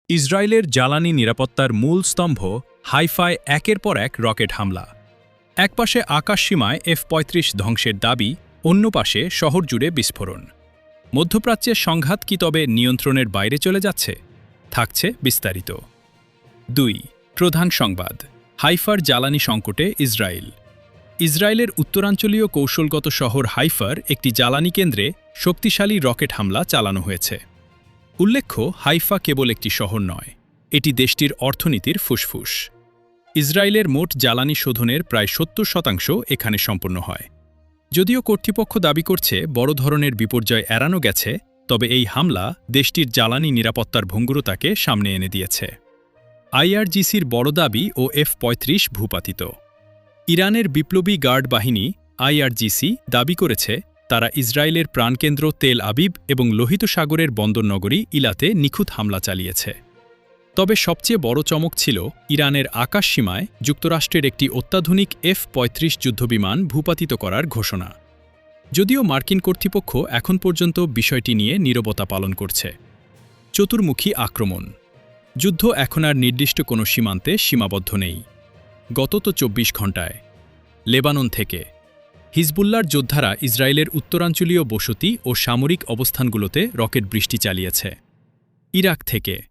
ইসরায়েলের জ্বালানি নিরাপত্তার মূল স্তম্ভ হাইফায় একের পর এক রকেট হামলা। একপাশে আকাশসীমায় F-35 ধ্বংসের দাবি, অন্য পাশে শহর জুড়ে বিস্ফোরণ। মধ্যপ্রাচ্যের সংঘাত কি তবে নিয়ন্ত্রণের বাইরে চলে যাচ্ছে? থাকছে বিস্তারিত। ২. প্রধান সংবাদ। হাইফার জ্বালানি সংকটে ইসরায়েল। ইসরায়েলের উত্তরাঞ্চলীয় কৌশলগত শহর হাইফার একটি জ্বালানি কেন্দ্রে শক্তিশালী রকেট হামলা চালানো হয়েছে। উল্লেখ্য, হাইফা কেবল একটি শহর নয়, এটি দেশটির অর্থনীতির ফুসফুস। ইসরায়েলের মোট জ্বালানি শোধনের প্রায় ৭০% এখানে সম্পন্ন হয়। যদিও কর্তৃপক্ষ দাবি করছে বড় ধরনের বিপর্যয় এড়ানো গেছে, তবে এই হামলা দেশটির জ্বালানি নিরাপত্তার ভঙ্গুরতাকে সামনে এনে দিয়েছে। IRGCর বড় দাবি ও F-35 ভূপাতিত। ইরানের বিপ্লবী গার্ড বাহিনী IRGC দাবি করেছে তারা ইসরায়েলের প্রাণকেন্দ্র তেল আবিব এবং লোহিত সাগরের বন্দরনগরী ইলাতে নিখুঁত হামলা চালিয়েছে। তবে সবচেয়ে বড় চমক ছিল ইরানের আকাশসীমায় যুক্তরাষ্ট্রের একটি অত্যাধুনিক F-35 যুদ্ধবিমান ভূপাতিত করার ঘোষণা। যদিও মার্কিন কর্তৃপক্ষ এখন পর্যন্ত বিষয়টি নিয়ে নীরবতা পালন করছে। চতুর্মুখী আক্রমণ। যুদ্ধ এখন আর নির্দিষ্ট কোনো সীমান্তে সীমাবদ্ধ নেই। গত ২৪ ঘণ্টায় লেবানন থেকে হিজবুল্লার যোদ্ধারা ইসরায়েলের উত্তরাঞ্চলীয় বসতি ও সামরিক অবস্থানগুলোতে রকেট বৃষ্টি চালিয়েছে। ইরাক থেকে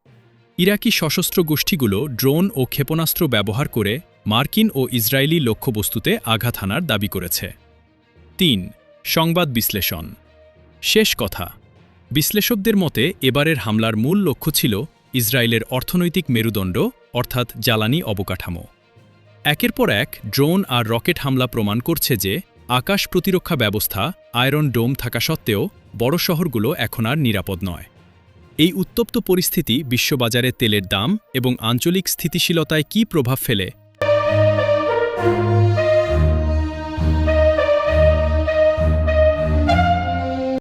ইরাকি সশস্ত্র গোষ্ঠীগুলো ড্রোন ও ক্ষেপণাস্ত্র ব্যবহার করে মার্কিন ও ইসরায়েলি লক্ষ্যবস্তুতে আঘাত হানার দাবি করেছে। ৩. সংবাদ বিশ্লেষণ। শেষ কথা। বিশ্লেষকদের মতে এবারের হামলার মূল লক্ষ্য ছিল ইসরায়েলের অর্থনৈতিক মেরুদণ্ড অর্থাৎ জ্বালানি অবকাঠামো। একের পর এক ড্রোন আর রকেট হামলা প্রমাণ করছে যে আকাশ প্রতিরক্ষা ব্যবস্থা আয়রন ডোম থাকা সত্ত্বেও বড় শহরগুলো এখন আর নিরাপদ নয়। এই উত্তপ্ত পরিস্থিতি বিশ্ববাজারে তেলের দাম এবং আঞ্চলিক স্থিতিশীলতায় কী প্রভাব ফেলে